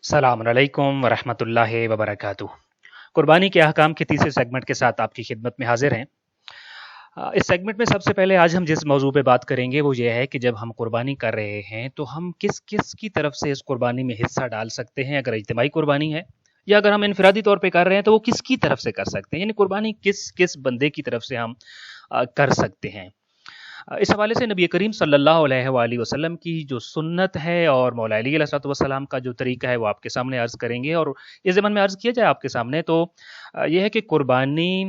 السلام علیکم ورحمۃ اللہ وبرکاتہ۔ قربانی کے احکام کے تیسرے سیگمنٹ کے ساتھ آپ کی خدمت میں حاضر ہیں۔ اس سیگمنٹ میں سب سے پہلے آج ہم جس موضوع پہ بات کریں گے وہ یہ ہے کہ جب ہم قربانی کر رہے ہیں تو ہم کس کس کی طرف سے اس قربانی میں حصہ ڈال سکتے ہیں، اگر اجتماعی قربانی ہے یا اگر ہم انفرادی طور پہ کر رہے ہیں تو وہ کس کی طرف سے کر سکتے ہیں، یعنی قربانی کس کس بندے کی طرف سے ہم کر سکتے ہیں۔ اس حوالے سے نبی کریم صلی اللہ علیہ وآلہ وسلم کی جو سنت ہے اور مولا علی علیہ السلام کا جو طریقہ ہے وہ آپ کے سامنے عرض کریں گے، اور اس ضمن میں عرض کیا جائے آپ کے سامنے تو یہ ہے کہ قربانی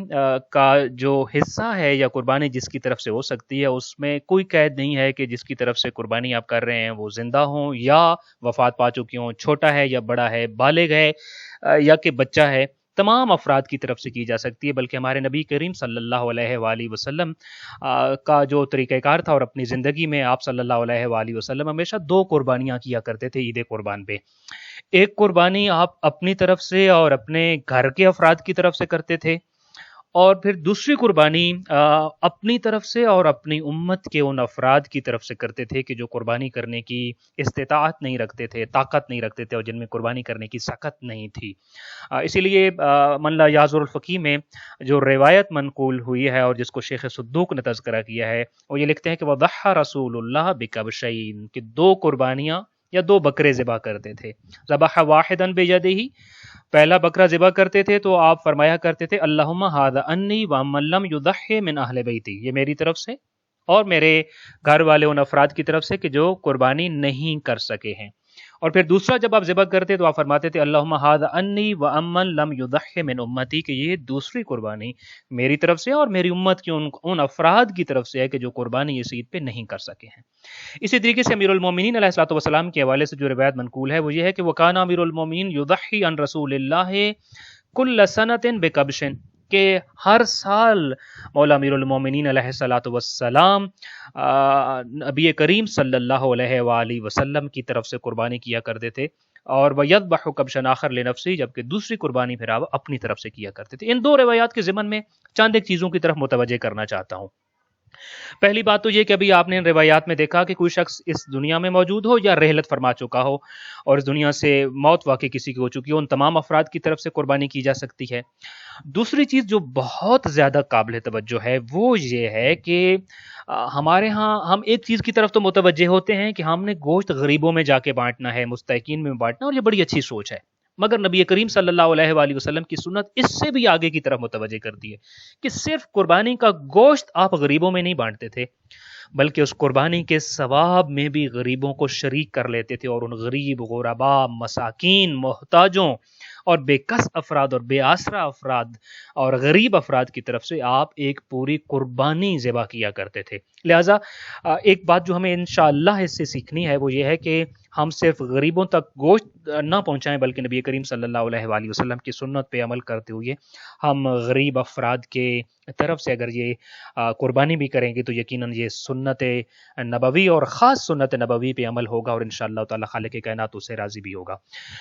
کا جو حصہ ہے یا قربانی جس کی طرف سے ہو سکتی ہے اس میں کوئی قید نہیں ہے کہ جس کی طرف سے قربانی آپ کر رہے ہیں وہ زندہ ہوں یا وفات پا چکی ہوں، چھوٹا ہے یا بڑا ہے، بالغ ہے یا کہ بچہ ہے، تمام افراد کی طرف سے کی جا سکتی ہے۔ بلکہ ہمارے نبی کریم صلی اللہ علیہ وآلہ وسلم کا جو طریقہ کار تھا اور اپنی زندگی میں آپ صلی اللہ علیہ وآلہ وسلم ہمیشہ دو قربانیاں کیا کرتے تھے عید قربان پہ۔ ایک قربانی آپ اپنی طرف سے اور اپنے گھر کے افراد کی طرف سے کرتے تھے، اور پھر دوسری قربانی اپنی طرف سے اور اپنی امت کے ان افراد کی طرف سے کرتے تھے کہ جو قربانی کرنے کی استطاعت نہیں رکھتے تھے، طاقت نہیں رکھتے تھے، اور جن میں قربانی کرنے کی سخت نہیں تھی۔ اسی لیے من لا یعذر الفقیہ میں جو روایت منقول ہوئی ہے اور جس کو شیخ صدوق نے تذکرہ کیا ہے، وہ یہ لکھتے ہیں کہ وضحى رسول اللہ بکبشین، کہ دو قربانیاں یا دو بکرے ذبح کرتے تھے۔ ذبح واحدا بیدہ، پہلا بکرا ذبح کرتے تھے تو آپ فرمایا کرتے تھے اللہم ھذا انی ومن لم یضحی من اہل بیتی، یہ میری طرف سے اور میرے گھر والے ان افراد کی طرف سے کہ جو قربانی نہیں کر سکے ہیں۔ اور پھر دوسرا جب آپ ذبح کرتے تو آپ فرماتے تھے اللہم ھذا انی ومن لم یضحی من امتی، کہ یہ دوسری قربانی میری طرف سے اور میری امت کے ان افراد کی طرف سے ہے کہ جو قربانی اس عید پہ نہیں کر سکے ہیں۔ اسی طریقے سے امیر المومنین علیہ الصلوۃ والسلام کے حوالے سے جو روایت منقول ہے وہ یہ ہے کہ وکان امیر المومنین یضحی عن رسول اللہ کل سنۃ بکبش، کہ ہر سال مولا امیر المومنین علیہ الصلوۃ والسلام نبی کریم صلی اللہ علیہ وآلہ وسلم کی طرف سے قربانی کیا کرتے تھے، اور وَيَذْبَحُ كَبْشًا آخر لنفسی، جبکہ دوسری قربانی پھر آپ اپنی طرف سے کیا کرتے تھے۔ ان دو روایات کے ضمن میں چند ایک چیزوں کی طرف متوجہ کرنا چاہتا ہوں۔ پہلی بات تو یہ کہ ابھی آپ نے ان روایات میں دیکھا کہ کوئی شخص اس دنیا میں موجود ہو یا رحلت فرما چکا ہو اور اس دنیا سے موت واقع کسی کی ہو چکی ہو، ان تمام افراد کی طرف سے قربانی کی جا سکتی ہے۔ دوسری چیز جو بہت زیادہ قابل توجہ ہے وہ یہ ہے کہ ہمارے ہاں ہم ایک چیز کی طرف تو متوجہ ہوتے ہیں کہ ہم نے گوشت غریبوں میں جا کے بانٹنا ہے، مستحقین میں بانٹنا ہے، اور یہ بڑی اچھی سوچ ہے، مگر نبی کریم صلی اللہ علیہ وآلہ وسلم کی سنت اس سے بھی آگے کی طرف متوجہ کرتی ہے کہ صرف قربانی کا گوشت آپ غریبوں میں نہیں بانٹتے تھے، بلکہ اس قربانی کے ثواب میں بھی غریبوں کو شریک کر لیتے تھے، اور ان غریب، غرباء، مساکین، محتاجوں اور بے کس افراد اور بے آسرا افراد اور غریب افراد کی طرف سے آپ ایک پوری قربانی ذبح کیا کرتے تھے۔ لہٰذا ایک بات جو ہمیں انشاءاللہ اس سے سیکھنی ہے وہ یہ ہے کہ ہم صرف غریبوں تک گوشت نہ پہنچائیں، بلکہ نبی کریم صلی اللہ علیہ وآلہ وسلم کی سنت پہ عمل کرتے ہوئے ہم غریب افراد کے طرف سے اگر یہ قربانی بھی کریں گے تو یقیناً یہ سنت نبوی اور خاص سنت نبوی پہ عمل ہوگا، اور انشاءاللہ تعالی خالق کائنات اسے راضی بھی ہوگا۔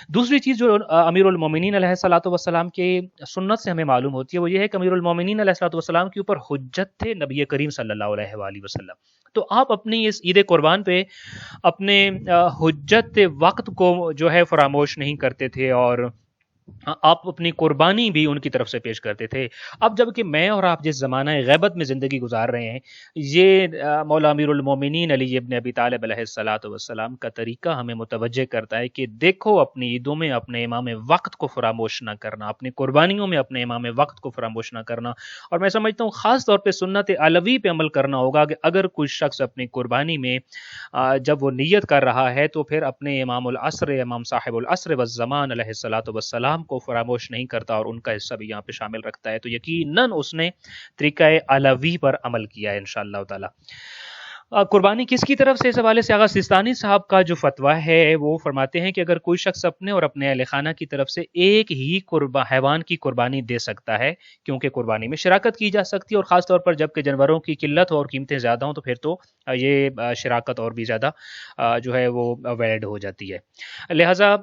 دوسری چیز جو امیر المومنین علیہ الصلوۃ والسلام کے سنت سے ہمیں معلوم ہوتی ہے وہ یہ ہے کہ امیر المومنین علیہ الصلوۃ والسلام کے اوپر حجت تھے نبی کریم صلی اللہ علیہ وآلہ وسلم، تو آپ اپنی اس عید قربان پہ اپنے حجت وقت کو جو ہے فراموش نہیں کرتے تھے، اور آپ اپنی قربانی بھی ان کی طرف سے پیش کرتے تھے۔ اب جب کہ میں اور آپ جس زمانہ غیبت میں زندگی گزار رہے ہیں، یہ مولا امیر المومنین علی ابن ابی طالب علیہ الصلوۃ والسلام کا طریقہ ہمیں متوجہ کرتا ہے کہ دیکھو اپنی عیدوں میں اپنے امام وقت کو فراموش نہ کرنا، اپنی قربانیوں میں اپنے امام وقت کو فراموش نہ کرنا، اور میں سمجھتا ہوں خاص طور پہ سنت علوی پہ عمل کرنا ہوگا کہ اگر کوئی شخص اپنی قربانی میں جب وہ نیت کر رہا ہے تو پھر اپنے امام العصر، امام صاحب العصر والزمان علیہ الصلوۃ والسلام کو فراموش نہیں کرتا اور ان کا حصہ بھی یہاں پہ شامل رکھتا ہے، تو یقیناً اس نے طریقہ علوی پر عمل کیا ہے انشاءاللہ تعالی۔ قربانی کس کی طرف سے، اس حوالے سے آغا سیستانی صاحب کا جو فتویٰ ہے وہ فرماتے ہیں کہ اگر کوئی شخص اپنے اور اپنے اہل خانہ کی طرف سے ایک ہی حیوان کی قربانی دے سکتا ہے، کیونکہ قربانی میں شراکت کی جا سکتی ہے، اور خاص طور پر جب کہ جانوروں کی قلت ہو اور قیمتیں زیادہ ہوں تو پھر تو یہ شراکت اور بھی زیادہ جو ہے وہ ویلڈ ہو جاتی ہے۔ لہٰذا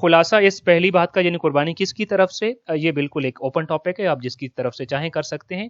خلاصہ اس پہلی بات کا، یعنی قربانی کس کی طرف سے، یہ بالکل ایک اوپن ٹاپک ہے، آپ جس کی طرف سے چاہیں کر سکتے ہیں۔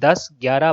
10, 11,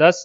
10,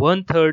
1/3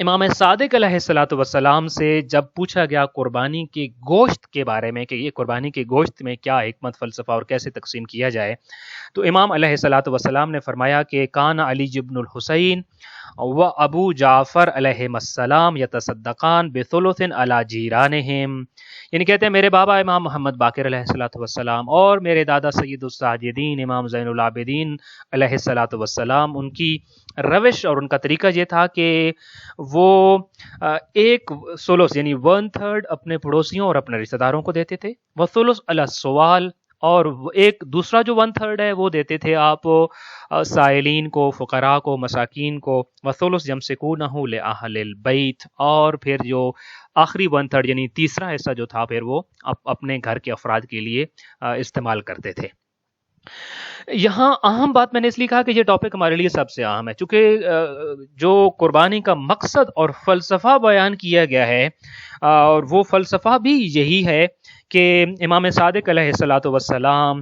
امام صادق علیہ الصلوۃ والسلام سے جب پوچھا گیا قربانی کے گوشت کے بارے میں کہ یہ قربانی کے گوشت میں کیا حکمت فلسفہ اور کیسے تقسیم کیا جائے، تو امام علیہ الصلوۃ والسلام نے فرمایا کہ کان علی ابن الحسین و ابو جعفر علیہ السلام یتصدقان بثلث علی جیرانہم، یعنی کہتے ہیں میرے بابا امام محمد باقر علیہ الصلوۃ والسلام اور میرے دادا سید الساجدین امام زین العابدین علیہ الصلوۃ والسلام، ان کی روش اور ان کا طریقہ یہ تھا کہ وہ ایک ثلث یعنی 1/3 اپنے پڑوسیوں اور اپنے رشتہ داروں کو دیتے تھے، وثلث علی السوال، اور ایک دوسرا جو 1/3 ہے وہ دیتے تھے آپ سائلین کو، فقراء کو، مساکین کو، وثلث یمسکونہ لأہل البیت، اور پھر جو آخری 1/3 یعنی تیسرا حصہ جو تھا پھر وہ اپنے گھر کے افراد کے لیے استعمال کرتے تھے۔ یہاں اہم بات میں نے اس لیے کہا کہ یہ ٹاپک ہمارے لیے سب سے اہم ہے، چونکہ جو قربانی کا مقصد اور فلسفہ بیان کیا گیا ہے، اور وہ فلسفہ بھی یہی ہے کہ امام صادق علیہ الصلوۃ والسلام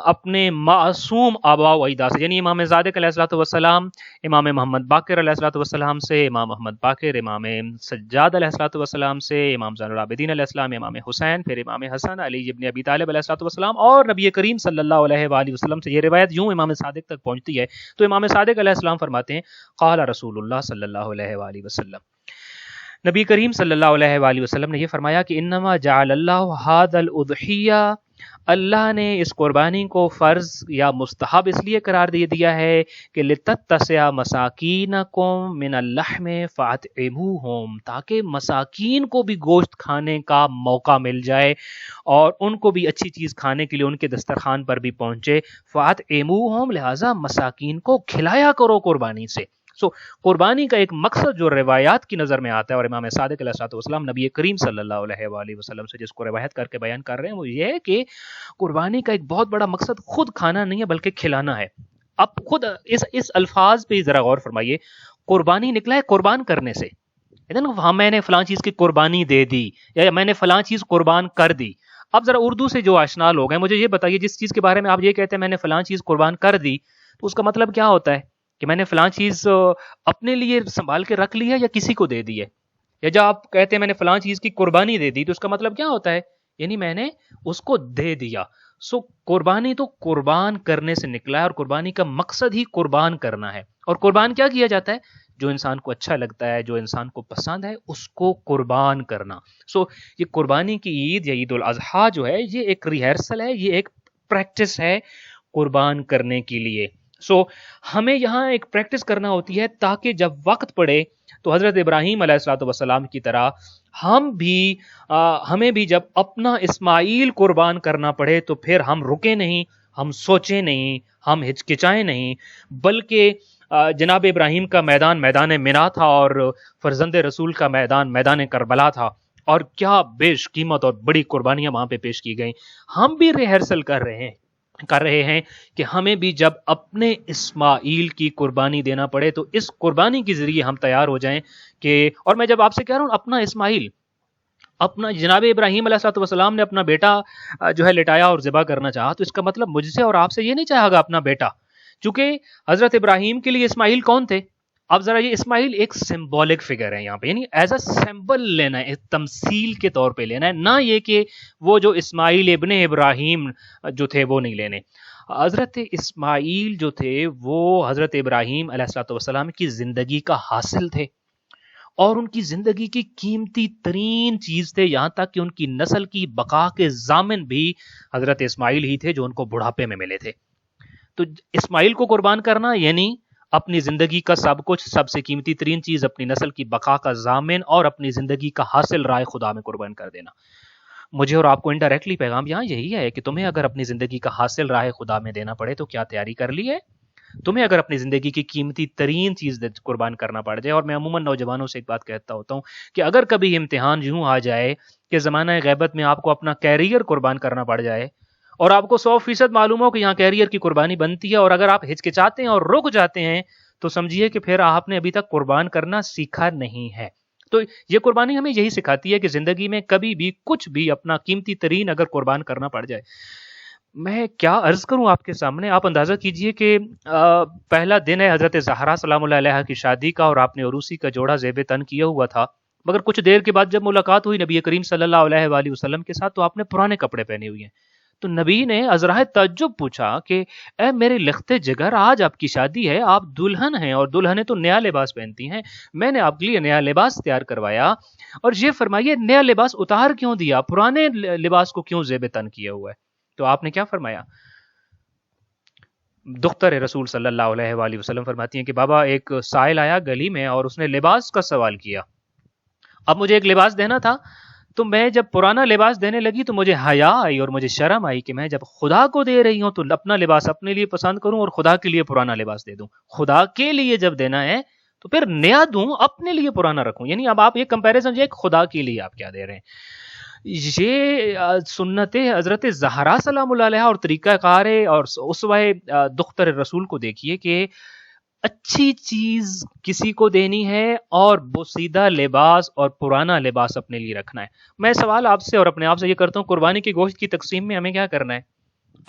اپنے معصوم آباء و اجداد سے، یعنی امام صادق علیہ الصلوۃ والسلام امام محمد باقر علیہ الصلوۃ والسلام سے، امام محمد باقر امام سجاد علیہ الصلوۃ والسلام سے، امام زین العابدین علیہ السلام امام حسین، پھر امام حسن علی ابن ابی طالب علیہ الصلوۃ والسلام، اور نبی کریم صلی اللہ علیہ وآلہ وسلم سے یہ روایت یوں امام صادق تک پہنچتی ہے تو امام صادق علیہ السلام فرماتے ہیں قال رسول اللہ صلی اللہ علیہ وآلہ وسلم، نبی کریم صلی اللہ علیہ وآلہ وسلم نے یہ فرمایا کہ انما جعل اللہ ھذا الاضحیہ، اللہ نے اس قربانی کو فرض یا مستحب اس لیے قرار دے دیا ہے کہ لتتسع مساکینکم من اللحم فاطعموہم، تاکہ مساکین کو بھی گوشت کھانے کا موقع مل جائے اور ان کو بھی اچھی چیز کھانے کے لیے ان کے دسترخوان پر بھی پہنچے، فاطعموہم، لہذا مساکین کو کھلایا کرو قربانی سے۔ قربانی کا ایک مقصد جو روایات کی نظر میں آتا ہے، اور امام صادق علیہ الصلوۃ والسلام نبی کریم صلی اللہ علیہ وآلہ وسلم سے جس کو روایت کر کے بیان کر رہے ہیں، وہ یہ ہے کہ قربانی کا ایک بہت بڑا مقصد خود کھانا نہیں ہے بلکہ کھلانا ہے۔ اب خود اس الفاظ پہ ذرا غور فرمائیے، قربانی نکلا ہے قربان کرنے سے، ہاں میں نے فلاں چیز کی قربانی دے دی یا میں نے فلاں چیز قربان کر دی۔ اب ذرا اردو سے جو آشنا لوگ ہیں مجھے یہ بتائیے، جس چیز کے بارے میں آپ یہ کہتے ہیں میں نے فلاں چیز قربان کر دی، تو اس کا مطلب کیا ہوتا ہے کہ میں نے فلاں چیز اپنے لیے سنبھال کے رکھ لی ہے یا کسی کو دے دی ہے؟ یا جب آپ کہتے ہیں میں نے فلاں چیز کی قربانی دے دی تو اس کا مطلب کیا ہوتا ہے؟ یعنی میں نے اس کو دے دیا۔ قربانی تو قربان کرنے سے نکلا ہے، اور قربانی کا مقصد ہی قربان کرنا ہے۔ اور قربان کیا کیا جاتا ہے؟ جو انسان کو اچھا لگتا ہے، جو انسان کو پسند ہے، اس کو قربان کرنا۔ یہ قربانی کی عید یا عید الاضحیٰ جو ہے یہ ایک ریہرسل ہے، یہ ایک پریکٹس ہے قربان کرنے کے لیے۔ ہمیں یہاں ایک پریکٹس کرنا ہوتی ہے تاکہ جب وقت پڑے تو حضرت ابراہیم علیہ الصلوۃ والسلام کی طرح ہمیں بھی جب اپنا اسماعیل قربان کرنا پڑے تو پھر ہم رکے نہیں، ہم سوچیں نہیں، ہم ہچکچائیں نہیں، بلکہ جناب ابراہیم کا میدان مینا تھا اور فرزند رسول کا میدان کربلا تھا، اور کیا بیش قیمت اور بڑی قربانیاں وہاں پہ پیش کی گئیں۔ ہم بھی ریہرسل کر رہے ہیں کہ ہمیں بھی جب اپنے اسماعیل کی قربانی دینا پڑے تو اس قربانی کے ذریعے ہم تیار ہو جائیں کہ، اور میں جب آپ سے کہہ رہا ہوں اپنا اسماعیل، اپنا جناب ابراہیم علیہ الصلوۃ والسلام نے اپنا بیٹا جو ہے لٹایا اور ذبح کرنا چاہا، تو اس کا مطلب مجھ سے اور آپ سے یہ نہیں چاہے گا اپنا بیٹا، چونکہ حضرت ابراہیم کے لیے اسماعیل کون تھے؟ اب ذرا یہ اسماعیل ایک سمبولک فگر ہے یہاں پہ، یعنی ایز اے سمبل لینا ہے، تمثیل کے طور پہ لینا ہے، نہ یہ کہ وہ جو اسماعیل ابن ابراہیم جو تھے وہ نہیں لینے۔ حضرت اسماعیل جو تھے وہ حضرت ابراہیم علیہ الصلوۃ والسلام کی زندگی کا حاصل تھے، اور ان کی زندگی کی قیمتی ترین چیز تھے، یہاں تک کہ ان کی نسل کی بقا کے ضامن بھی حضرت اسماعیل ہی تھے جو ان کو بڑھاپے میں ملے تھے۔ تو اسماعیل کو قربان کرنا یعنی اپنی زندگی کا سب کچھ، سب سے قیمتی ترین چیز، اپنی نسل کی بقا کا ضامن اور اپنی زندگی کا حاصل رائے خدا میں قربان کر دینا۔ مجھے اور آپ کو انڈائریکٹلی پیغام یہاں یہی ہے کہ تمہیں اگر اپنی زندگی کا حاصل راہ خدا میں دینا پڑے تو کیا تیاری کر لی ہے؟ تمہیں اگر اپنی زندگی کی قیمتی ترین چیز قربان کرنا پڑ جائے، اور میں عموماً نوجوانوں سے ایک بات کہتا ہوتا ہوں کہ اگر کبھی امتحان یوں آ جائے کہ زمانہ غیبت میں آپ کو اپنا کیریئر قربان کرنا پڑ جائے اور آپ کو 100% معلوم ہو کہ یہاں کیریئر کی قربانی بنتی ہے، اور اگر آپ ہچکچاتے ہیں اور رک جاتے ہیں تو سمجھیے کہ پھر آپ نے ابھی تک قربان کرنا سیکھا نہیں ہے۔ تو یہ قربانی ہمیں یہی سکھاتی ہے کہ زندگی میں کبھی بھی کچھ بھی اپنا قیمتی ترین اگر قربان کرنا پڑ جائے، میں کیا عرض کروں آپ کے سامنے. آپ اندازہ کیجئے کہ پہلا دن ہے حضرت زہرا سلام اللہ علیہا کی شادی کا، اور آپ نے عروسی کا جوڑا زیب تن کیا ہوا تھا، مگر کچھ دیر کے بعد جب ملاقات ہوئی نبی کریم صلی اللہ علیہ وآلہ وسلم کے ساتھ تو آپ نے پرانے کپڑے پہنے ہوئے ہیں. تو نبی نے ازراہ تعجب پوچھا کہ اے میرے لختے جگر، آج آپ کی شادی ہے، آپ دلہن ہیں اور دلہنیں تو نیا لباس پہنتی ہیں، میں نے آپ کے لیے نیا لباس تیار کروایا، اور یہ فرمائیے نیا لباس اتار کیوں دیا، پرانے لباس کو کیوں زیب تن کیا ہوا ہے؟ تو آپ نے کیا فرمایا؟ دختر رسول صلی اللہ علیہ وآلہ وسلم فرماتی ہیں کہ بابا ایک سائل آیا گلی میں اور اس نے لباس کا سوال کیا. اب مجھے ایک لباس دینا تھا، تو میں جب پرانا لباس دینے لگی تو مجھے حیا آئی اور مجھے شرم آئی کہ میں جب خدا کو دے رہی ہوں تو اپنا لباس اپنے لیے پسند کروں اور خدا کے لیے پرانا لباس دے دوں. خدا کے لیے جب دینا ہے تو پھر نیا دوں، اپنے لیے پرانا رکھوں. یعنی اب آپ یہ کمپیریزن، یہ خدا کے لیے آپ کیا دے رہے ہیں. یہ سنت حضرت زہرا سلام اللہ علیہ اور طریقہ کار اور اسوہ دختر رسول کو دیکھیے کہ اچھی چیز کسی کو دینی ہے اور بوسیدہ لباس اور پرانا لباس اپنے لیے رکھنا ہے. میں سوال آپ سے اور اپنے آپ سے یہ کرتا ہوں، قربانی کے گوشت کی تقسیم میں ہمیں کیا کرنا ہے؟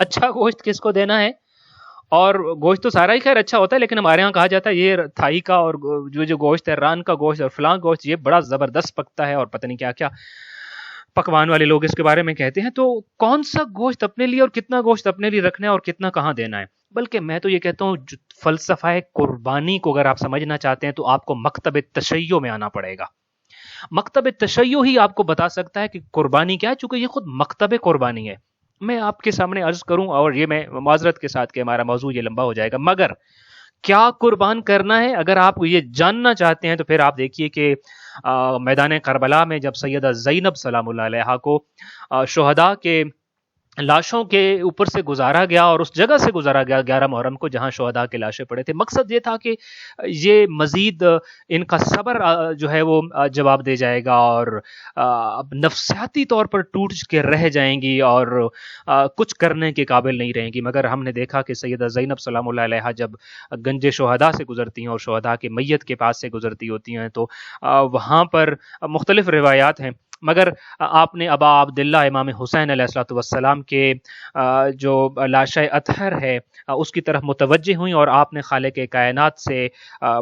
اچھا گوشت کس کو دینا ہے؟ اور گوشت تو سارا ہی خیر اچھا ہوتا ہے، لیکن ہمارے ہاں کہا جاتا ہے یہ تھائی کا اور جو گوشت ہے، ران کا گوشت اور فلاں گوشت، یہ بڑا زبردست پکتا ہے اور پتہ نہیں کیا کیا پکوان والے لوگ اس کے بارے میں کہتے ہیں. تو کون سا گوشت اپنے لیے اور کتنا گوشت اپنے لیے رکھنا ہے اور کتنا کہاں دینا ہے؟ بلکہ میں تو یہ کہتا ہوں فلسفہ قربانی کو اگر آپ سمجھنا چاہتے ہیں تو آپ کو مکتب تشیع میں آنا پڑے گا. مکتب تشیع ہی آپ کو بتا سکتا ہے کہ قربانی کیا ہے، چونکہ یہ خود مکتب قربانی ہے. میں آپ کے سامنے عرض کروں، اور یہ میں معذرت کے ساتھ کہ ہمارا موضوع یہ لمبا ہو جائے گا، مگر کیا قربان کرنا ہے اگر آپ یہ جاننا چاہتے ہیں تو پھر آپ دیکھیے کہ میدان کربلا میں جب سیدہ زینب سلام اللہ علیہا کو شہداء کے لاشوں کے اوپر سے گزارا گیا اور اس جگہ سے گزارا گیا 11 محرم کو جہاں شہداء کے لاشیں پڑے تھے، مقصد یہ تھا کہ یہ مزید ان کا صبر جو ہے وہ جواب دے جائے گا اور نفسیاتی طور پر ٹوٹ کے رہ جائیں گی اور کچھ کرنے کے قابل نہیں رہیں گی. مگر ہم نے دیکھا کہ سیدہ زینب سلام اللہ علیہا جب گنج شہداء سے گزرتی ہیں اور شہداء کے میت کے پاس سے گزرتی ہوتی ہیں تو وہاں پر مختلف روایات ہیں، مگر آپ نے ابا عبداللہ امام حسین علیہ الصلوۃ والسلام کے جو لاشہ اطہر ہے اس کی طرف متوجہ ہوئیں اور آپ نے خالق کائنات سے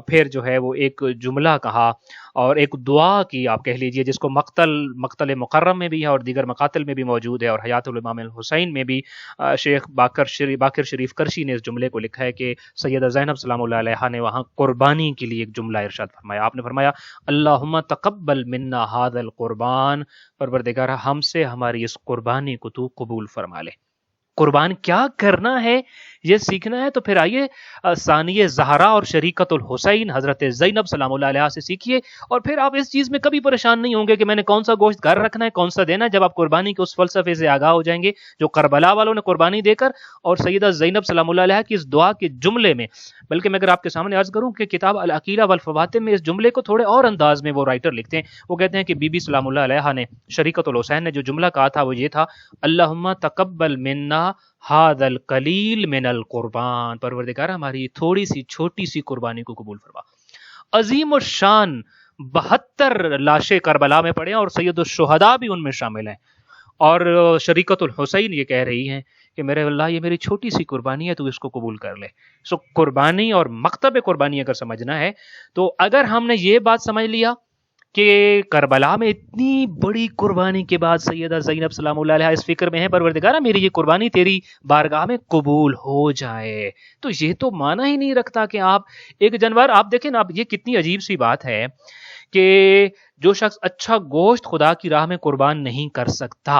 پھر جو ہے وہ ایک جملہ کہا اور ایک دعا کی، آپ کہہ لیجئے، جس کو مقتل مکرم میں بھی ہے اور دیگر مقاتل میں بھی موجود ہے، اور حیات الامام الحسین میں بھی شیخ باقر شریف کرشی نے اس جملے کو لکھا ہے کہ سیدہ زینب سلام اللہ علیہا نے وہاں قربانی کے لیے ایک جملہ ارشاد فرمایا. آپ نے فرمایا اللہم تقبل منا ھذا القربان، پروردگارہ ہم سے ہماری اس قربانی کو تو قبول فرما لے. قربان کیا کرنا ہے یہ سیکھنا ہے تو پھر آئیے ثانی زہرا اور شریکت الحسین حضرت زینب سلام اللہ علیہ سے سیکھیے، اور پھر آپ اس چیز میں کبھی پریشان نہیں ہوں گے کہ میں نے کون سا گوشت گھر رکھنا ہے، کون سا دینا ہے. جب آپ قربانی کے اس فلسفے سے آگاہ ہو جائیں گے جو کربلا والوں نے قربانی دے کر اور سیدہ زینب سلام اللہ علیہ کی اس دعا کے جملے میں، بلکہ میں اگر آپ کے سامنے عرض کروں کہ کتاب العقیلہ والفواتم میں اس جملے کو تھوڑے اور انداز میں وہ رائٹر لکھتے ہیں. وہ کہتے ہیں کہ بی بی سلام اللہ علیہ نے، شریکت الحسین نے جو جملہ کہا تھا وہ یہ تھا، اللہم تقبل منا ھذا القلیل من القربان، پروردگار ہماری تھوڑی سی چھوٹی سی قربانی کو قبول فرما. عظیم الشان 72 لاشیں کربلا میں پڑے ہیں اور سید الشہداء بھی ان میں شامل ہیں، اور شریکت الحسین یہ کہہ رہی ہیں کہ میرے اللہ یہ میری چھوٹی سی قربانی ہے، تو اس کو قبول کر لے. سو قربانی اور مکتب قربانی اگر سمجھنا ہے تو اگر ہم نے یہ بات سمجھ لیا کہ کربلا میں اتنی بڑی قربانی کے بعد سیدہ زینب سلام اللہ علیہ اس فکر میں ہے پروردگارہ میری یہ قربانی تیری بارگاہ میں قبول ہو جائے، تو یہ تو معنی ہی نہیں رکھتا کہ آپ ایک جانور، آپ دیکھیں نا، اب یہ کتنی عجیب سی بات ہے کہ جو شخص اچھا گوشت خدا کی راہ میں قربان نہیں کر سکتا،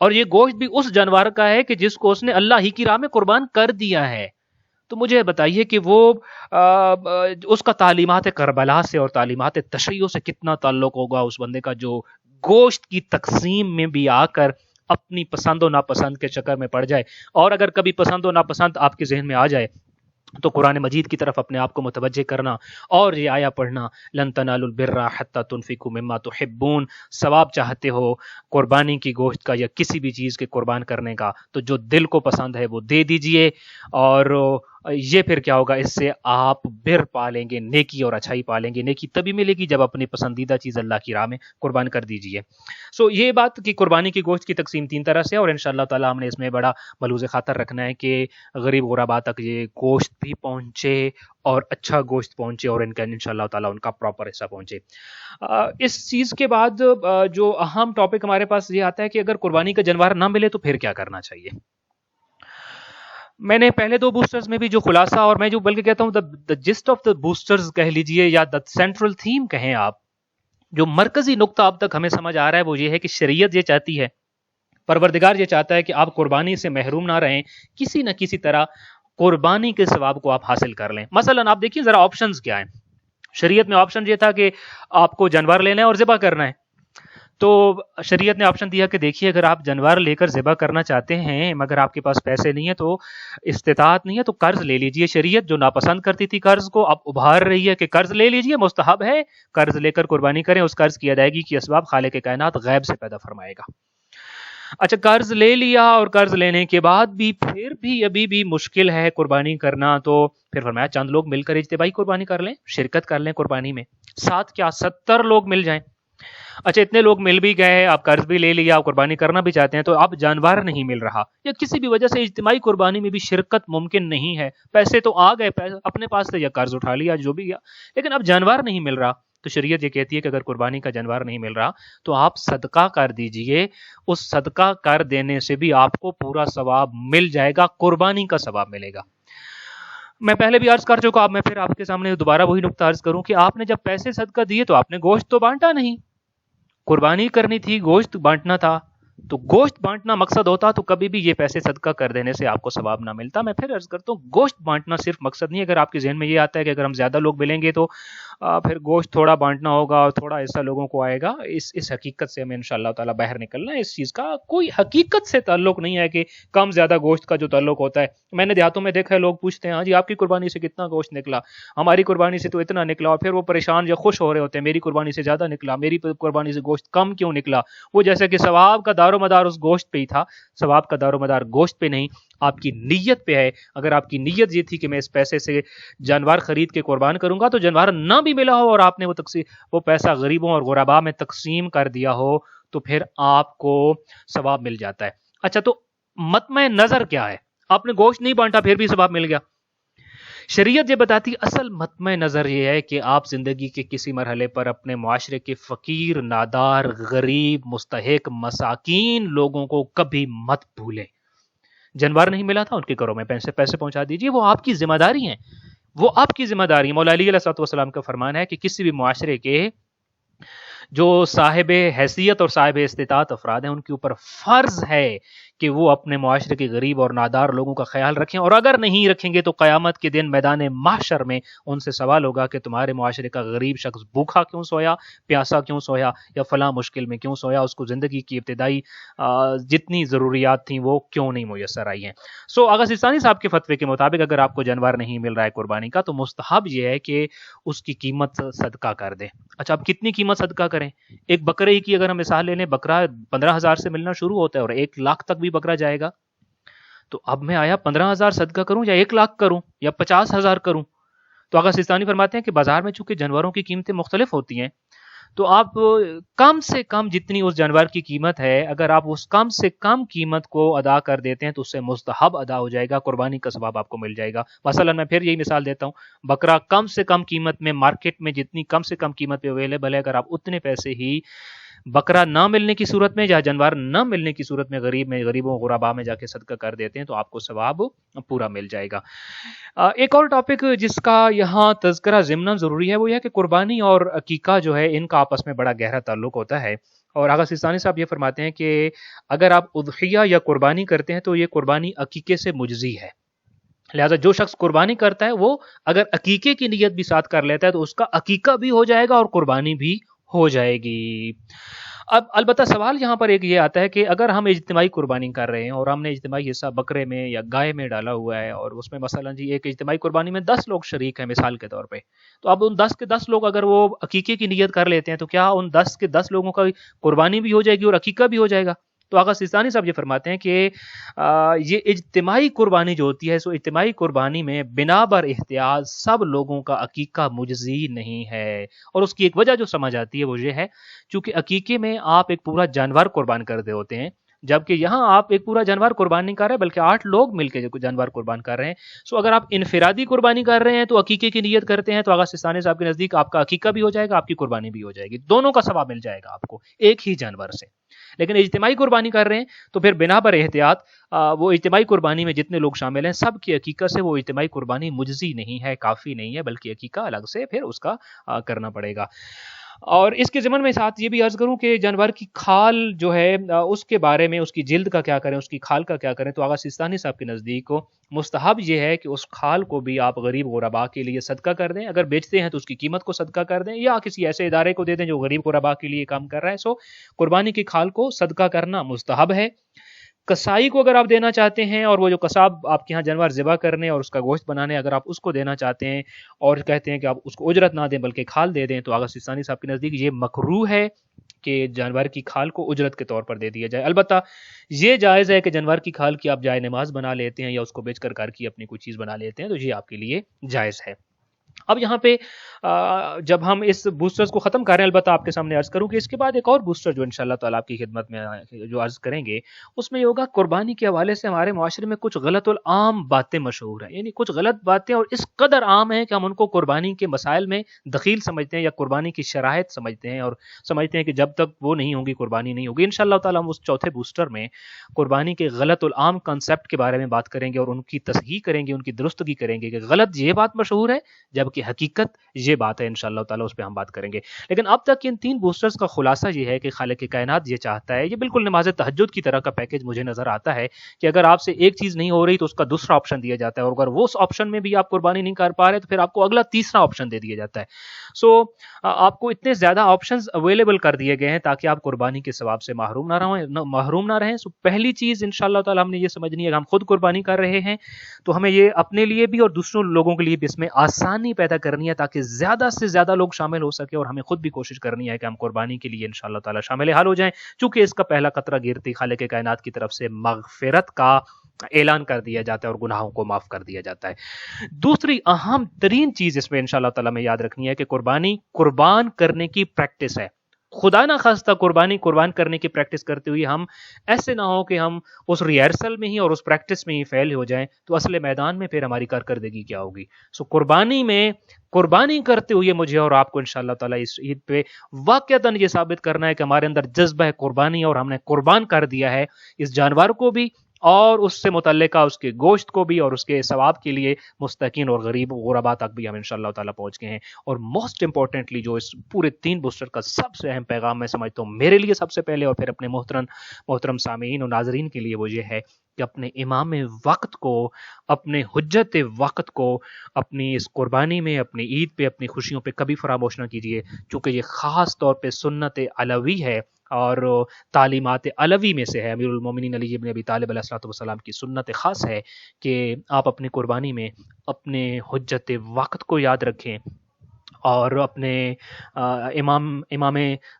اور یہ گوشت بھی اس جانور کا ہے کہ جس کو اس نے اللہ ہی کی راہ میں قربان کر دیا ہے، تو مجھے بتائیے کہ وہ اس کا تعلیمات کربلا سے اور تعلیمات تشیع سے کتنا تعلق ہوگا اس بندے کا جو گوشت کی تقسیم میں بھی آ کر اپنی پسند و ناپسند کے چکر میں پڑ جائے. اور اگر کبھی پسند و ناپسند آپ کے ذہن میں آ جائے تو قرآن مجید کی طرف اپنے آپ کو متوجہ کرنا اور یہ آیا پڑھنا، لن تنالوا البر حتی تنفقوا مما تحبون، ثواب چاہتے ہو قربانی کی گوشت کا یا کسی بھی چیز کے قربان کرنے کا تو جو دل کو پسند ہے وہ دے دیجئے، اور یہ پھر کیا ہوگا، اس سے آپ بر پالیں گے، نیکی اور اچھائی پالیں گے۔ نیکی تبھی ملے گی جب اپنی پسندیدہ چیز اللہ کی راہ میں قربان کر دیجیے۔ یہ بات کہ قربانی کی گوشت کی تقسیم 3 طرح سے ہے، اور انشاءاللہ تعالی ہم نے اس میں بڑا ملحوظ خاطر رکھنا ہے کہ غریب غربا تک یہ گوشت بھی پہنچے اور اچھا گوشت پہنچے، اور ان کا انشاءاللہ تعالی ان کا پراپر حصہ پہنچے۔ اس چیز کے بعد جو اہم ٹاپک ہمارے پاس یہ آتا ہے کہ اگر قربانی کا جانور نہ ملے تو پھر کیا کرنا چاہیے۔ میں نے پہلے 2 بوسٹرز میں بھی جو خلاصہ، اور میں جو بلکہ کہتا ہوں دا جسٹ آف دا بوسٹرز کہہ لیجئے، یا دا سینٹرل تھیم کہیں آپ، جو مرکزی نقطہ اب تک ہمیں سمجھ آ رہا ہے وہ یہ ہے کہ شریعت یہ چاہتی ہے، پروردگار یہ چاہتا ہے کہ آپ قربانی سے محروم نہ رہیں، کسی نہ کسی طرح قربانی کے ثواب کو آپ حاصل کر لیں۔ مثلا آپ دیکھیے ذرا آپشنز کیا ہیں۔ شریعت میں آپشن یہ تھا کہ آپ کو جانور لینا ہے اور ذبح کرنا ہے، تو شریعت نے آپشن دیا کہ دیکھیے اگر آپ جانور لے کر ذبح کرنا چاہتے ہیں مگر آپ کے پاس پیسے نہیں ہیں، تو استطاعت نہیں ہے، تو قرض لے لیجئے۔ شریعت جو ناپسند کرتی تھی قرض کو، اب ابھار رہی ہے کہ قرض لے لیجئے، مستحب ہے، قرض لے کر قربانی کریں، اس قرض کی ادائیگی کی اسباب خالق کائنات غیب سے پیدا فرمائے گا۔ اچھا، قرض لے لیا اور قرض لینے کے بعد بھی پھر بھی ابھی بھی مشکل ہے قربانی کرنا، تو پھر فرمایا چند لوگ مل کر اجتماعی قربانی کر لیں، شرکت کر لیں قربانی میں، ساتھ کیا 70 لوگ مل جائیں۔ اچھا، اتنے لوگ مل بھی گئے، آپ قرض بھی لے لیا، آپ قربانی کرنا بھی چاہتے ہیں، تو اب جانور نہیں مل رہا یا کسی بھی وجہ سے اجتماعی قربانی میں بھی شرکت ممکن نہیں ہے، پیسے تو آ گئے، اپنے پاس سے یا قرض اٹھا لیا جو بھی گیا، لیکن اب جانور نہیں مل رہا۔ تو شریعت یہ کہتی ہے کہ اگر قربانی کا جانور نہیں مل رہا تو آپ صدقہ کر دیجئے، اس صدقہ کر دینے سے بھی آپ کو پورا ثواب مل جائے گا، قربانی کا ثواب ملے گا۔ میں پہلے بھی عرض کر چکا، اب میں پھر آپ کے سامنے دوبارہ وہی نقطہ عرض کروں کہ آپ نے جب پیسے صدقہ دیے تو آپ نے گوشت تو بانٹا نہیں، قربانی کرنی تھی، گوشت بانٹنا تھا، تو گوشت بانٹنا مقصد ہوتا تو کبھی بھی یہ پیسے صدقہ کر دینے سے آپ کو ثواب نہ ملتا۔ میں پھر عرض کرتا ہوں گوشت بانٹنا صرف مقصد نہیں، اگر آپ کے ذہن میں یہ آتا ہے کہ اگر ہم زیادہ لوگ ملیں گے تو پھر گوشت تھوڑا بانٹنا ہوگا اور تھوڑا ایسا لوگوں کو آئے گا، اس حقیقت سے ہمیں انشاءاللہ تعالی باہر نکلنا ہے۔ اس چیز کا کوئی حقیقت سے تعلق نہیں ہے کہ کم زیادہ گوشت کا جو تعلق ہوتا ہے۔ میں نے دیہاتوں میں دیکھا ہے لوگ پوچھتے ہیں ہاں جی آپ کی قربانی سے کتنا گوشت نکلا، ہماری قربانی سے تو اتنا نکلا، اور پھر وہ پریشان یا خوش ہو رہے ہوتے ہیں میری قربانی سے زیادہ نکلا، میری قربانی سے گوشت کم کیوں نکلا، وہ جیسے کہ ثواب کا دار و مدار اس گوشت پہ ہی تھا۔ ثواب کا دار و مدار گوشت پہ نہیں، آپ کی نیت پہ ہے۔ اگر آپ کی نیت یہ تھی کہ میں اس پیسے سے جانور خرید کے قربان کروں گا، تو جانور نہ بھی ملا ہو اور آپ نے وہ پیسہ غریبوں اور غرباء میں تقسیم کر دیا ہو تو پھر آپ کو ثواب مل جاتا ہے۔ اچھا، تو مطمع نظر کیا ہے؟ آپ نے گوشت نہیں بانٹا پھر بھی ثواب مل گیا۔ شریعت یہ بتاتی اصل مطمع نظر یہ ہے کہ آپ زندگی کے کسی مرحلے پر اپنے معاشرے کے فقیر، نادار، غریب، مستحق، مساکین لوگوں کو کبھی مت بھولیں۔ جانور نہیں ملا تھا، ان کے گھروں میں پیسے پہنچا دیجیے، وہ آپ کی ذمہ داری ہیں، وہ آپ کی ذمہ داری ہے۔ مولا علی علیہ السلام کا فرمان ہے کہ کسی بھی معاشرے کے جو صاحب حیثیت اور صاحب استطاعت افراد ہیں ان کے اوپر فرض ہے کہ وہ اپنے معاشرے کے غریب اور نادار لوگوں کا خیال رکھیں، اور اگر نہیں رکھیں گے تو قیامت کے دن میدان محشر میں ان سے سوال ہوگا کہ تمہارے معاشرے کا غریب شخص بھوکا کیوں سویا، پیاسا کیوں سویا، یا فلاں مشکل میں کیوں سویا، اس کو زندگی کی ابتدائی جتنی ضروریات تھیں وہ کیوں نہیں میسر آئی ہیں۔ آغا سستانی صاحب کے فتوے کے مطابق اگر آپ کو جانور نہیں مل رہا ہے قربانی کا تو مستحب یہ ہے کہ اس کی قیمت صدقہ کر دیں۔ اچھا، اب کتنی قیمت صدقہ کریں؟ ایک بکرے کی اگر ہم مثال لے لیں، بکرا 15,000 سے ملنا شروع ہوتا ہے اور 1 لاکھ تک بھی بکرا جائے گا، تو اب میں آیا 15,000 صدقہ کروں یا 1 لاکھ کروں یا 50,000 کروں؟ تو آغا سستانی فرماتے ہیں کہ بازار میں چونکہ جانوروں کی قیمتیں مختلف ہوتی ہیں، تو آپ کم سے کم جتنی اس جانور کی قیمت ہے اگر آپ اس کم سے کم قیمت کو ادا کر دیتے ہیں تو اس سے مستحب ادا ہو جائے گا، قربانی کا ثواب آپ کو مل جائے گا۔ مثلا میں پھر یہی مثال دیتا ہوں، بکرا کم سے کم قیمت میں مارکیٹ میں جتنی کم سے کم قیمت پہ اویلیبل ہے، اگر آپ اتنے پیسے ہی بکرا نہ ملنے کی صورت میں یا جانور نہ ملنے کی صورت میں غریبوں غرباء میں جا کے صدقہ کر دیتے ہیں تو آپ کو ثواب پورا مل جائے گا۔ ایک اور ٹاپک جس کا یہاں تذکرہ ضمناً ضروری ہے وہ یہ کہ قربانی اور عقیقہ جو ہے ان کا آپس میں بڑا گہرا تعلق ہوتا ہے، اور آغا سستانی صاحب یہ فرماتے ہیں کہ اگر آپ اضحیہ یا قربانی کرتے ہیں تو یہ قربانی عقیقے سے مجزی ہے، لہذا جو شخص قربانی کرتا ہے وہ اگر عقیقے کی نیت بھی ساتھ کر لیتا ہے تو اس کا عقیقہ بھی ہو جائے گا اور قربانی بھی ہو جائے گی۔ اب البتہ سوال یہاں پر ایک یہ آتا ہے کہ اگر ہم اجتماعی قربانی کر رہے ہیں اور ہم نے اجتماعی حصہ بکرے میں یا گائے میں ڈالا ہوا ہے اور اس میں مثلا جی ایک اجتماعی قربانی میں 10 لوگ شریک ہیں مثال کے طور پہ، تو اب ان 10 کے 10 لوگ اگر وہ عقیقے کی نیت کر لیتے ہیں تو کیا ان 10 کے 10 لوگوں کا قربانی بھی ہو جائے گی اور عقیقہ بھی ہو جائے گا؟ تو آقا سیستانی صاحب یہ فرماتے ہیں کہ یہ اجتماعی قربانی جو ہوتی ہے، سو اجتماعی قربانی میں بنا بر احتیاط سب لوگوں کا عقیقہ مجزی نہیں ہے، اور اس کی ایک وجہ جو سمجھ آتی ہے وہ یہ ہے چونکہ عقیقے میں آپ ایک پورا جانور قربان کر رہے ہوتے ہیں، جبکہ یہاں آپ ایک پورا جانور قربان نہیں کر رہے بلکہ 8 لوگ مل کے جانور قربان کر رہے ہیں. سو اگر آپ انفرادی قربانی کر رہے ہیں تو عقیقے کی نیت کرتے ہیں تو آغا سستانی صاحب کے نزدیک آپ کا عقیقہ بھی ہو جائے گا، آپ کی قربانی بھی ہو جائے گی، دونوں کا ثواب مل جائے گا آپ کو ایک ہی جانور سے. لیکن اجتماعی قربانی کر رہے ہیں تو پھر بنا پر احتیاط وہ اجتماعی قربانی میں جتنے لوگ شامل ہیں سب کی عقیقہ سے وہ اجتماعی قربانی مجزی نہیں ہے، کافی نہیں ہے، بلکہ عقیقہ الگ سے پھر اس کا کرنا پڑے گا. اور اس کے ضمن میں ساتھ یہ بھی عرض کروں کہ جانور کی کھال جو ہے اس کے بارے میں اس کی جلد کا کیا کریں، اس کی کھال کا کیا کریں، تو آغا سیستانی صاحب کے نزدیک کو مستحب یہ ہے کہ اس کھال کو بھی آپ غریب غربا کے لیے صدقہ کر دیں، اگر بیچتے ہیں تو اس کی قیمت کو صدقہ کر دیں یا کسی ایسے ادارے کو دے دیں جو غریب غربا کے لیے کام کر رہا ہے. سو قربانی کی کھال کو صدقہ کرنا مستحب ہے. کسائی کو اگر آپ دینا چاہتے ہیں اور وہ جو کساب آپ کے یہاں جانور ذبح کرنے اور اس کا گوشت بنانے اگر آپ اس کو دینا چاہتے ہیں اور کہتے ہیں کہ آپ اس کو اجرت نہ دیں بلکہ کھال دے دیں تو آغا سیستانی صاحب کے نزدیک یہ مکروہ ہے کہ جانور کی کھال کو اجرت کے طور پر دے دیا جائے. البتہ یہ جائز ہے کہ جانور کی کھال کی آپ جائے نماز بنا لیتے ہیں یا اس کو بیچ کر کر کی اپنی کوئی چیز بنا لیتے ہیں تو یہ آپ کے لیے جائز ہے. اب یہاں پہ جب ہم اس بوسٹرز کو ختم کر رہے ہیں، البتہ آپ کے سامنے عرض کروں کہ اس کے بعد ایک اور بوسٹر جو انشاءاللہ تعالیٰ آپ کی خدمت میں جو عرض کریں گے اس میں یہ ہوگا قربانی کے حوالے سے ہمارے معاشرے میں کچھ غلط العام باتیں مشہور ہیں، یعنی کچھ غلط باتیں اور اس قدر عام ہیں کہ ہم ان کو قربانی کے مسائل میں دخیل سمجھتے ہیں یا قربانی کی شرائط سمجھتے ہیں اور سمجھتے ہیں کہ جب تک وہ نہیں ہوگی قربانی نہیں ہوگی. انشاءاللہ تعالیٰ ہم اس چوتھے بوسٹر میں قربانی کے غلط العام کنسپٹ کے بارے میں بات کریں گے اور ان کی تصحیح کریں گے، ان کی درستگی کریں گے کہ غلط یہ بات مشہور ہے جبکہ حقیقت یہ بات ہے. انشاءاللہ تعالیٰ اس پہ ہم بات کریں گے. لیکن اب تک ان 3 بوسٹرز کا خلاصہ یہ ہے کہ خالق کائنات یہ چاہتا ہے، یہ بالکل نماز تہجد کی طرح کا پیکج مجھے نظر آتا ہے کہ اگر آپ سے ایک چیز نہیں ہو رہی تو اس کا دوسرا آپشن دیا جاتا ہے، اور اگر وہ اس آپشن میں بھی آپ قربانی نہیں کر پا رہے تو پھر آپ کو اگلا تیسرا آپشن دے دیا جاتا ہے. سو آپ کو اتنے زیادہ آپشنز اویلیبل کر دیے گئے ہیں تاکہ آپ قربانی کے ثواب سے محروم نہ رہیں. سو پہلی چیز انشاءاللہ تعالیٰ ہم نے یہ سمجھنی ہے کہ ہم خود قربانی کر رہے ہیں تو ہمیں یہ اپنے لیے بھی اور دوسروں لوگوں کے لیے بھی اس میں آسانی پیدا کرنی ہے تاکہ زیادہ سے زیادہ لوگ شامل ہو سکے، اور ہمیں خود بھی کوشش کرنی ہے کہ ہم قربانی کے لیے انشاءاللہ تعالیٰ شامل حال ہو جائیں، چونکہ اس کا پہلا قطرہ گرتی خالق کائنات کی طرف سے مغفرت کا اعلان کر دیا جاتا ہے اور گناہوں کو معاف کر دیا جاتا ہے. دوسری اہم ترین چیز اس میں انشاءاللہ تعالیٰ میں یاد رکھنی ہے کہ قربانی قربان کرنے کی پریکٹس ہے. خدا نہ خواستہ قربان کرنے کی پریکٹس کرتے ہوئے ہم ایسے نہ ہو کہ ہم اس ریہرسل میں ہی اور اس پریکٹس میں ہی فیل ہو جائیں تو اصل میدان میں پھر ہماری کارکردگی کیا ہوگی. سو قربانی میں قربانی کرتے ہوئے مجھے اور آپ کو انشاءاللہ تعالیٰ اس عید پہ واقعتاً یہ ثابت کرنا ہے کہ ہمارے اندر جذبہ قربانی اور ہم نے قربان کر دیا ہے اس جانور کو بھی اور اس سے متعلقہ اس کے گوشت کو بھی، اور اس کے ثواب کے لیے مستحقین اور غریب غربا تک بھی ہم انشاءاللہ تعالیٰ پہنچ گئے ہیں. اور موسٹ امپورٹنٹلی جو اس پورے 3 بوسٹر کا سب سے اہم پیغام میں سمجھتا ہوں میرے لیے سب سے پہلے اور پھر اپنے محترم سامعین اور ناظرین کے لیے وہ یہ ہے کہ اپنے امام وقت کو، اپنے حجت وقت کو اپنی اس قربانی میں، اپنی عید پہ، اپنی خوشیوں پہ کبھی فراموش نہ کیجیے، چونکہ یہ خاص طور پہ سنت علوی ہے اور تعلیمات علوی میں سے ہے. امیر المومنین علی ابن ابی طالب علیہ الصلوۃ والسلام کی سنت خاص ہے کہ آپ اپنی قربانی میں اپنے حجت وقت کو یاد رکھیں اور اپنے امام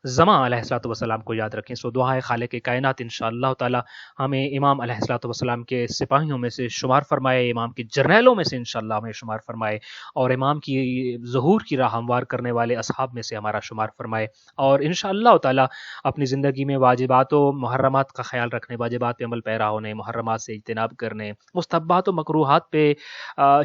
زمان علیہ الصلوۃ والسلام کو یاد رکھیں. سو دعا ہے خالق کائنات انشاءاللہ تعالی ہمیں امام علیہ الصلوۃ والسلام کے سپاہیوں میں سے شمار فرمائے، امام کے جرنیلوں میں سے انشاءاللہ ہمیں شمار فرمائے، اور امام کی ظہور کی راہ ہموار کرنے والے اصحاب میں سے ہمارا شمار فرمائے، اور انشاءاللہ تعالی اپنی زندگی میں واجبات و محرمات کا خیال رکھنے، واجبات پہ عمل پیرا ہونے، محرمات سے اجتناب کرنے، مستحبات و مکروہات پہ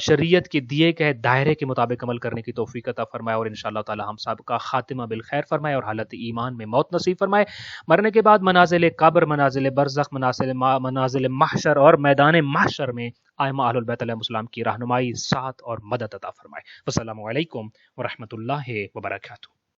شریعت کے دیے گئے دائرے کے مطابق عمل کرنے کی توفیق عطا فرمائے، اور انشاءاللہ تعالی ہم سب کا خاتمہ بالخیر فرمائے اور حالت ایمان میں موت نصیب فرمائے. مرنے کے بعد منازل قبر، منازل برزخ، منازل محشر اور میدان محشر میں ائمہ اہل البیت علیہم السلام کی رہنمائی، ساتھ اور مدد عطا فرمائے. السلام علیکم ورحمۃ اللہ وبرکاتہ.